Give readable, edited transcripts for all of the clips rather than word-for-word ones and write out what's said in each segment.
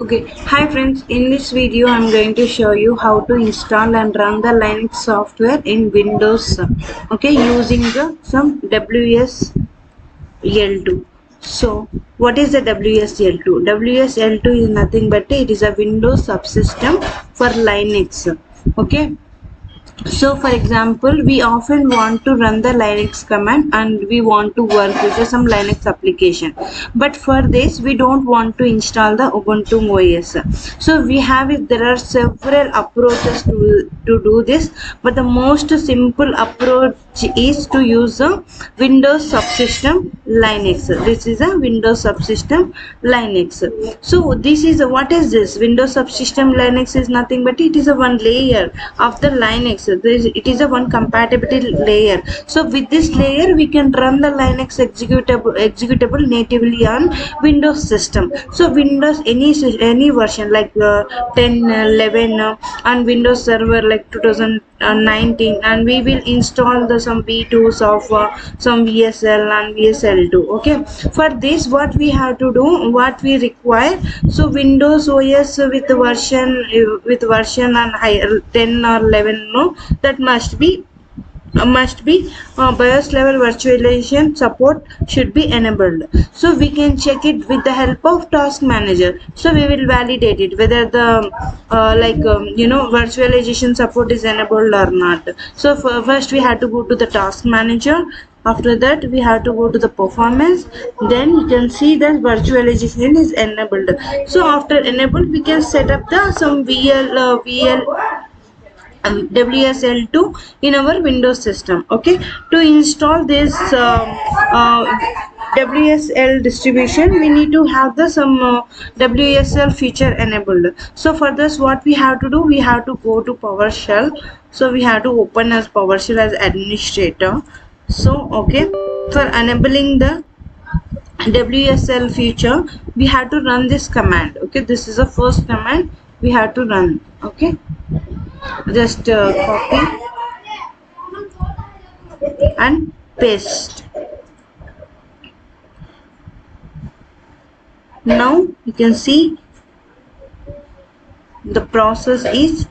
Okay, hi friends. In this video, I'm going to show you how to install and run the Linux software in Windows. Okay, using some WSL2. So, what is the WSL2? WSL2 is nothing but it is a Windows subsystem for Linux. Okay, so for example, we often want to run the Linux command and we want to work with some Linux application. But for this, we don't want to install the Ubuntu OS. So we have it, there are several approaches to do this, but the most simple approach is to use a Windows subsystem Linux. This is a Windows subsystem Linux. So this is what is this? Windows subsystem Linux is nothing but it is a one layer of the Linux. It is a one compatibility layer. So with this layer we can run the Linux executable natively on Windows system. So Windows any version like 10, 11 on Windows Server like 2019, and we will install the some V2s of some VSL and VSL2. Okay, for this what we have to do, what we require, so Windows OS with version and higher 10 or 11, no, that must be BIOS level virtualization support should be enabled. So we can check it with the help of task manager. So we will validate it whether the virtualization support is enabled or not. So first we have to go to the task manager. After that we have to go to the performance. Then you can see that virtualization is enabled. So after enabled we can set up the some VL WSL2 in our Windows system. Okay, to install this WSL distribution, we need to have the some WSL feature enabled. So for this, what we have to do, we have to go to PowerShell. So we have to open as PowerShell as administrator. So okay, for enabling the WSL feature, we have to run this command. Okay, this is the first command we have to run. Okay, just copy and paste. Now you can see the process is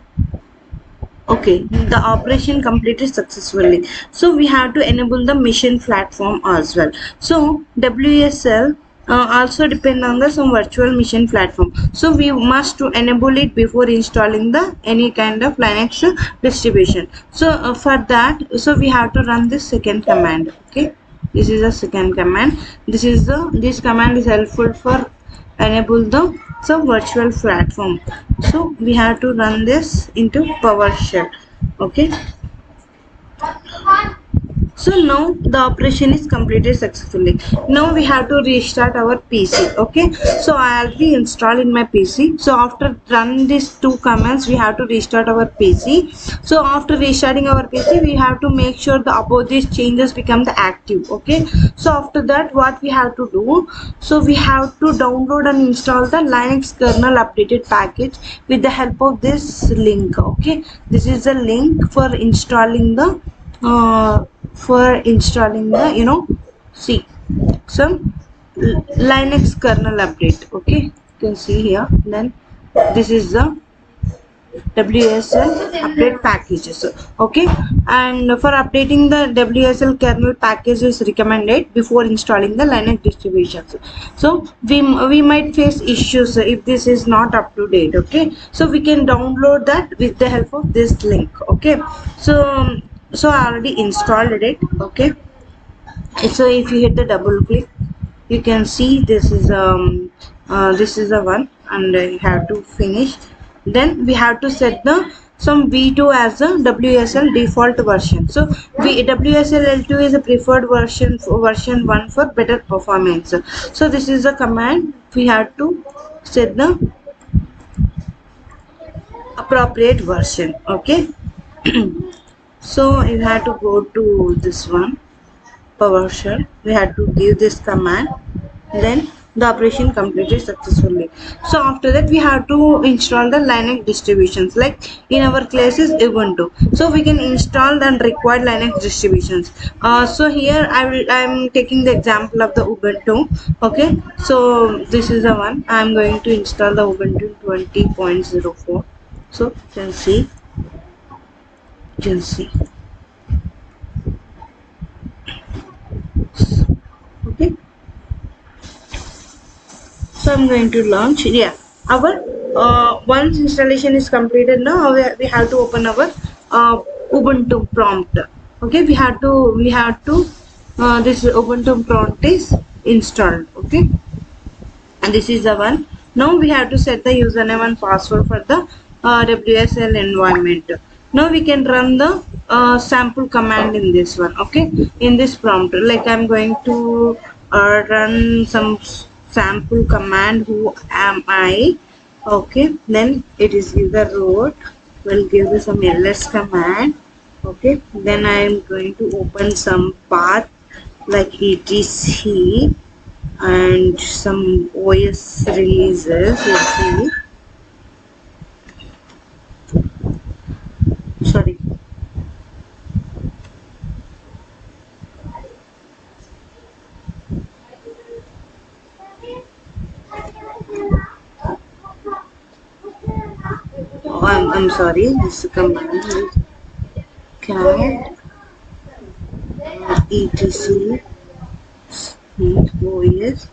okay, the operation completed successfully. So we have to enable the mission platform as well. So WSL also depend on the some virtual machine platform. So we must to enable it before installing the any kind of Linux distribution. So for that, so we have to run this second command. Okay, this is a second command. This command is helpful for enable the some virtual platform. So we have to run this into PowerShell. Okay, so now the operation is completed successfully. Now we have to restart our PC. Okay, so I already installed in my PC. So after run these two commands, we have to restart our PC. So after restarting our PC, we have to make sure the above these changes become the active. Okay, so after that what we have to do, so we have to download and install the Linux kernel updated package with the help of this link. Okay, this is the link for installing the see some Linux kernel update. Okay, you can see here. Then this is the WSL update packages. Okay, and for updating the WSL kernel package is recommended before installing the Linux distributions. So we might face issues if this is not up to date. Okay, so we can download that with the help of this link. Okay, so I already installed it. Okay, so if you hit the double click, you can see this is the one, and you have to finish. Then we have to set the some V2 as a WSL default version. So WSL L2 is a preferred version for version 1 for better performance. So this is the command. We have to set the appropriate version. Okay, so you have to go to this one, PowerShell. We have to give this command. Then the operation completed successfully. So after that we have to install the Linux distributions, like in our case is Ubuntu. So we can install the required Linux distributions. So here I'm taking the example of the Ubuntu. Okay, so this is the one I'm going to install, the Ubuntu 20.04. So you can see okay. So I'm going to launch. Yeah, our once installation is completed, now we have to open our Ubuntu prompt. Okay, we have to this Ubuntu prompt is installed. Okay, and this is the one. Now we have to set the username and password for the WSL environment. Now we can run the sample command in this one. Okay, in this prompt, like I'm going to run some sample command. Who am I? Okay, then it is user root. We'll give the some ls command. Okay, then I am going to open some path like etc and some OS releases. Let's see. Sorry. Oh, I'm sorry. This command is cat etc OS.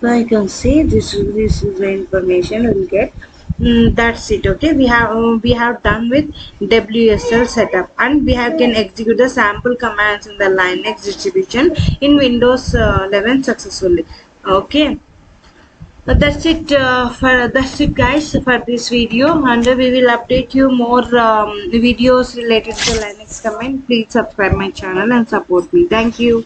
So I can see this is the information we'll get. That's it. Okay, we have done with WSL setup, and we have can execute the sample commands in the Linux distribution in Windows 11 successfully. Okay, that's it guys for this video, and we will update you more videos related to the Linux command. Please subscribe my channel and support me. Thank you.